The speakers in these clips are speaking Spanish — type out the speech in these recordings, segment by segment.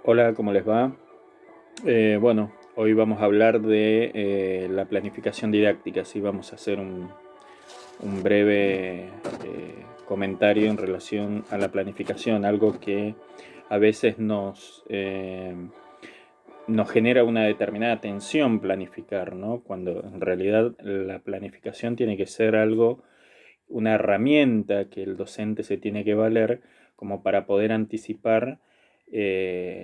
Hola, ¿cómo les va? Hoy vamos a hablar de la planificación didáctica. Sí, vamos a hacer un breve comentario en relación a la planificación, algo que a veces nos genera una determinada tensión planificar, ¿no? Cuando en realidad la planificación tiene que ser algo, una herramienta que el docente se tiene que valer como para poder anticipar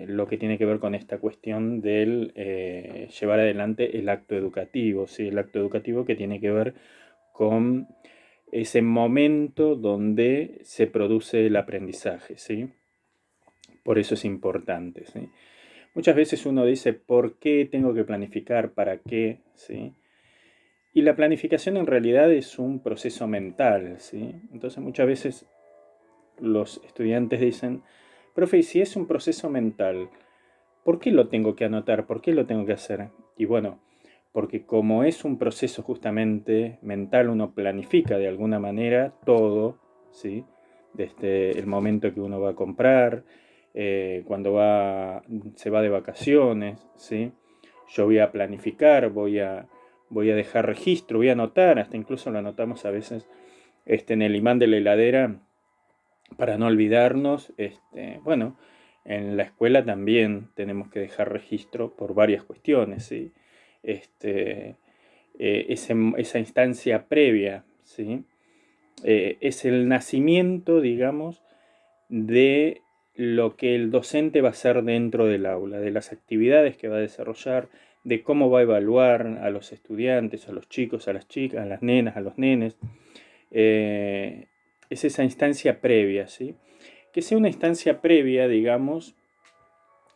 lo que tiene que ver con esta cuestión del llevar adelante el acto educativo, ¿sí? El acto educativo que tiene que ver con ese momento donde se produce el aprendizaje, ¿sí? Por eso es importante, ¿sí? Muchas veces uno dice, ¿por qué tengo que planificar? ¿Para qué? ¿Sí? Y la planificación en realidad es un proceso mental, ¿sí? Entonces muchas veces los estudiantes dicen, profe, si es un proceso mental, ¿por qué lo tengo que anotar? ¿Por qué lo tengo que hacer? Y bueno, porque como es un proceso justamente mental, uno planifica de alguna manera todo, ¿sí? Desde el momento que uno va a comprar, cuando se va de vacaciones, ¿sí? Yo voy a planificar, voy a dejar registro, voy a anotar, hasta incluso lo anotamos a veces en el imán de la heladera para no olvidarnos. Bueno, en la escuela también tenemos que dejar registro por varias cuestiones, ¿sí? Este, esa instancia previa, ¿sí? Es el nacimiento, digamos, de lo que el docente va a hacer dentro del aula, de las actividades que va a desarrollar, de cómo va a evaluar a los estudiantes, a los chicos, a las chicas, a las nenas, a los nenes. Eh, es esa instancia previa, ¿sí? Que sea una instancia previa, digamos,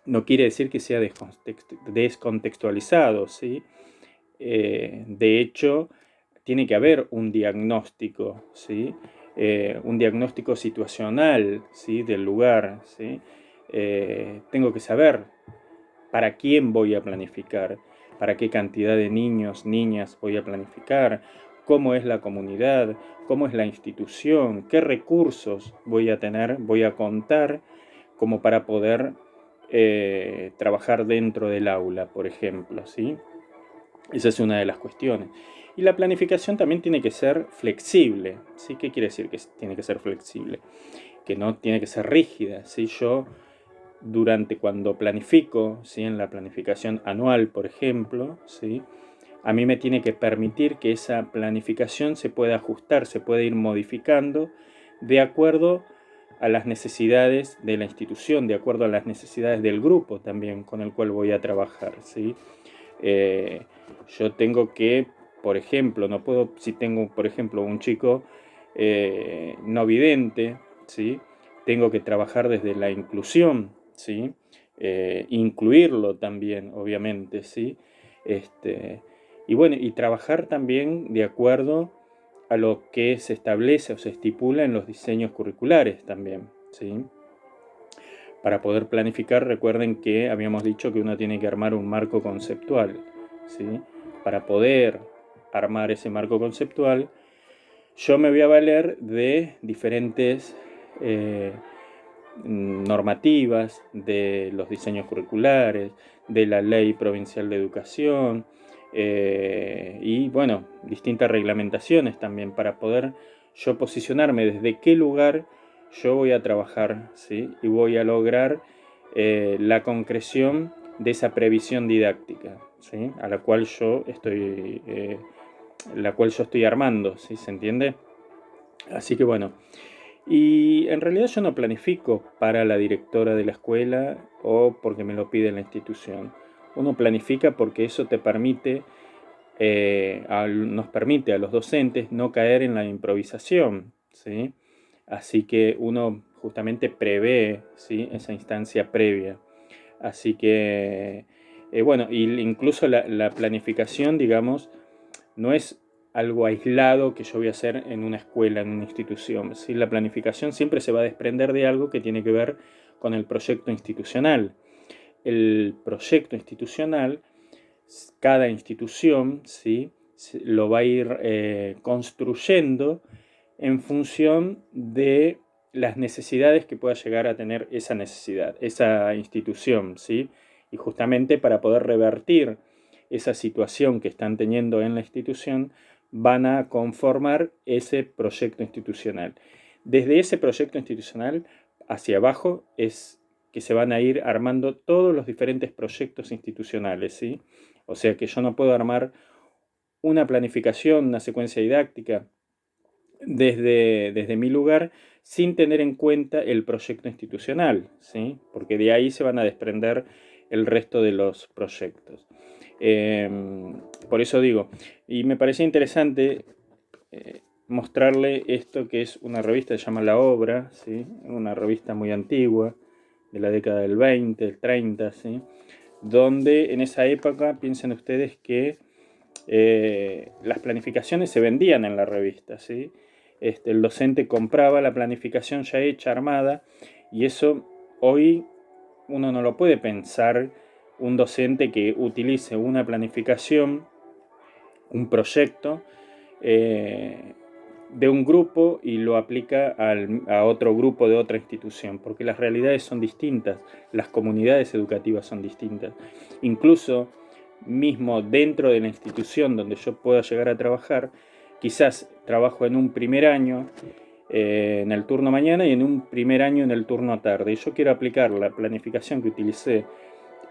no quiere decir que sea descontextualizado, ¿sí? De hecho, tiene que haber un diagnóstico, ¿sí? Un diagnóstico situacional, ¿sí? Del lugar, ¿sí? Tengo que saber para quién voy a planificar, para qué cantidad de niños, niñas voy a planificar, cómo es la comunidad, cómo es la institución, qué recursos voy a tener, voy a contar como para poder trabajar dentro del aula, por ejemplo, ¿sí? Esa es una de las cuestiones. Y la planificación también tiene que ser flexible, ¿sí? ¿Qué quiere decir que tiene que ser flexible? Que no tiene que ser rígida, ¿sí? Yo cuando planifico, ¿sí? En la planificación anual, por ejemplo, ¿sí? A mí me tiene que permitir que esa planificación se pueda ajustar, se pueda ir modificando de acuerdo a las necesidades de la institución, de acuerdo a las necesidades del grupo también con el cual voy a trabajar, ¿sí? Eh, yo tengo que, por ejemplo, no puedo, si tengo, por ejemplo, un chico no vidente, ¿sí? Tengo que trabajar desde la inclusión, ¿sí? Incluirlo también, obviamente, ¿sí? Este, y bueno, y trabajar también de acuerdo a lo que se establece o se estipula en los diseños curriculares también, ¿sí? Para poder planificar, recuerden que habíamos dicho que uno tiene que armar un marco conceptual, ¿sí? Para poder armar ese marco conceptual, yo me voy a valer de diferentes normativas, de los diseños curriculares, de la ley provincial de educación y bueno, distintas reglamentaciones también para poder yo posicionarme desde qué lugar yo voy a trabajar, ¿sí? Y voy a lograr la concreción de esa previsión didáctica, ¿sí? A la cual yo estoy armando, ¿sí? ¿Se entiende? Así que bueno, y en realidad yo no planifico para la directora de la escuela o porque me lo pide la institución. Uno planifica porque eso te permite, nos permite a los docentes no caer en la improvisación, ¿sí? Así que uno justamente prevé, ¿sí? Esa instancia previa. Así que, bueno, incluso la planificación, digamos, no es algo aislado que yo voy a hacer en una escuela, en una institución. ¿Sí? La planificación siempre se va a desprender de algo que tiene que ver con el proyecto institucional. El proyecto institucional, cada institución, ¿sí? Lo va a ir construyendo en función de las necesidades que pueda llegar a tener esa necesidad, esa institución, ¿sí? Y justamente para poder revertir esa situación que están teniendo en la institución, van a conformar ese proyecto institucional. Desde ese proyecto institucional hacia abajo es que se van a ir armando todos los diferentes proyectos institucionales, ¿sí? O sea que yo no puedo armar una planificación, una secuencia didáctica desde mi lugar sin tener en cuenta el proyecto institucional, ¿sí? Porque de ahí se van a desprender el resto de los proyectos. Por eso digo, y me parecía interesante mostrarle esto que es una revista que se llama La Obra, ¿sí? Una revista muy antigua, de la década del 20, el 30, ¿sí? Donde en esa época, piensen ustedes que las planificaciones se vendían en la revista, ¿sí? El docente compraba la planificación ya hecha, armada, y eso hoy uno no lo puede pensar, un docente que utilice una planificación, un proyecto de un grupo y lo aplica a otro grupo de otra institución, porque las realidades son distintas, las comunidades educativas son distintas. Incluso mismo dentro de la institución donde yo pueda llegar a trabajar, quizás trabajo en un primer año en el turno mañana y en un primer año en el turno tarde. Y yo quiero aplicar la planificación que utilicé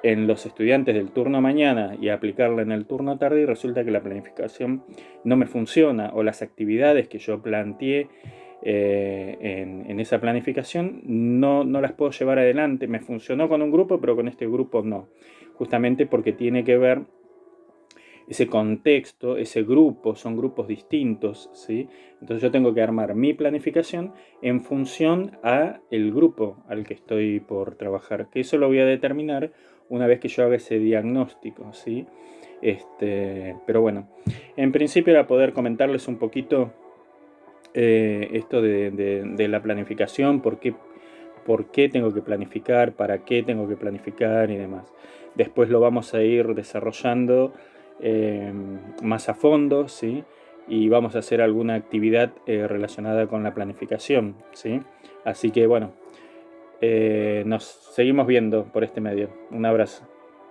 en los estudiantes del turno mañana y aplicarla en el turno tarde y resulta que la planificación no me funciona o las actividades que yo planteé en esa planificación no las puedo llevar adelante. Me funcionó con un grupo, pero con este grupo no. Justamente porque tiene que ver ese contexto, ese grupo, son grupos distintos, ¿sí? Entonces yo tengo que armar mi planificación en función a el grupo al que estoy por trabajar, que eso lo voy a determinar una vez que yo haga ese diagnóstico, ¿sí? Pero bueno, en principio era poder comentarles un poquito esto de la planificación, por qué tengo que planificar, para qué tengo que planificar y demás. Después lo vamos a ir desarrollando más a fondo, ¿sí? Y vamos a hacer alguna actividad relacionada con la planificación, ¿sí? Así que bueno, nos seguimos viendo por este medio. Un abrazo.